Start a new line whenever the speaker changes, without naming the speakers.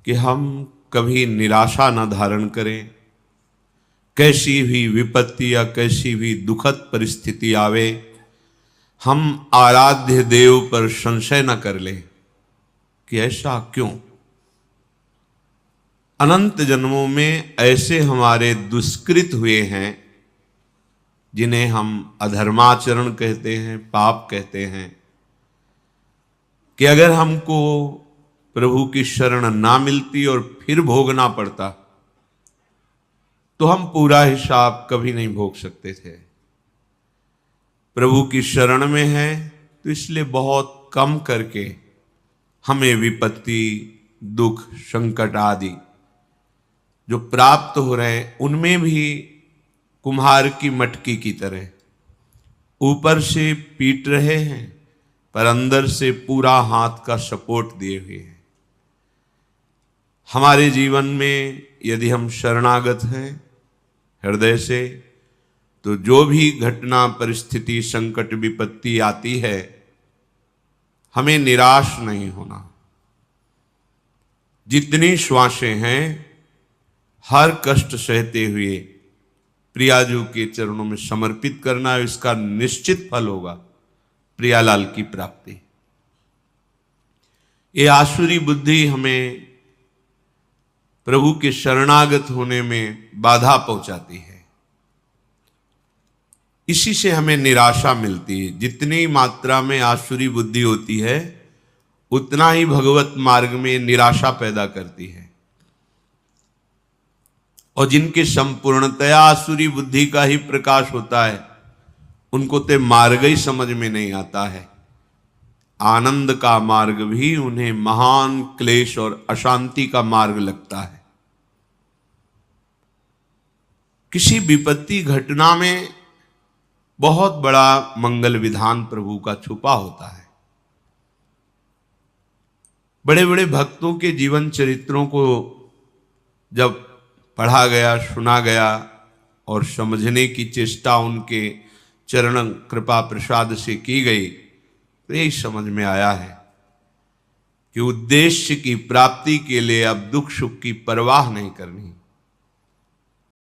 कि हम कभी निराशा न धारण करें। कैसी भी विपत्ति या कैसी भी दुखद परिस्थिति आवे, हम आराध्य देव पर संशय न कर लें कि ऐसा क्यों। अनंत जन्मों में ऐसे हमारे दुष्कृत हुए हैं जिन्हें हम अधर्माचरण कहते हैं, पाप कहते हैं, कि अगर हमको प्रभु की शरण ना मिलती और फिर भोगना पड़ता तो हम पूरा हिसाब कभी नहीं भोग सकते थे। प्रभु की शरण में है तो इसलिए बहुत कम करके हमें विपत्ति, दुख, संकट आदि जो प्राप्त हो रहे हैं उनमें भी कुम्हार की मटकी की तरह ऊपर से पीट रहे हैं पर अंदर से पूरा हाथ का सपोर्ट दिए हुए हैं। हमारे जीवन में यदि हम शरणागत हैं हृदय से, तो जो भी घटना, परिस्थिति, संकट, विपत्ति आती है, हमें निराश नहीं होना। जितनी श्वासें हैं हर कष्ट सहते हुए प्रियाजू के चरणों में समर्पित करना, इसका निश्चित फल होगा प्रियालाल की प्राप्ति। ये आसुरी बुद्धि हमें प्रभु के शरणागत होने में बाधा पहुंचाती है। इसी से हमें निराशा मिलती है। जितनी मात्रा में आसुरी बुद्धि होती है उतना ही भगवत मार्ग में निराशा पैदा करती है। और जिनके संपूर्णतया आसुरी बुद्धि का ही प्रकाश होता है उनको तो मार्ग ही समझ में नहीं आता है। आनंद का मार्ग भी उन्हें महान क्लेश और अशांति का मार्ग लगता है। किसी विपत्ति घटना में बहुत बड़ा मंगल विधान प्रभु का छुपा होता है। बड़े बड़े भक्तों के जीवन चरित्रों को जब पढ़ा गया, सुना गया और समझने की चेष्टा उनके चरण कृपा प्रसाद से की गई तो यही समझ में आया है कि उद्देश्य की प्राप्ति के लिए अब दुख सुख की परवाह नहीं करनी।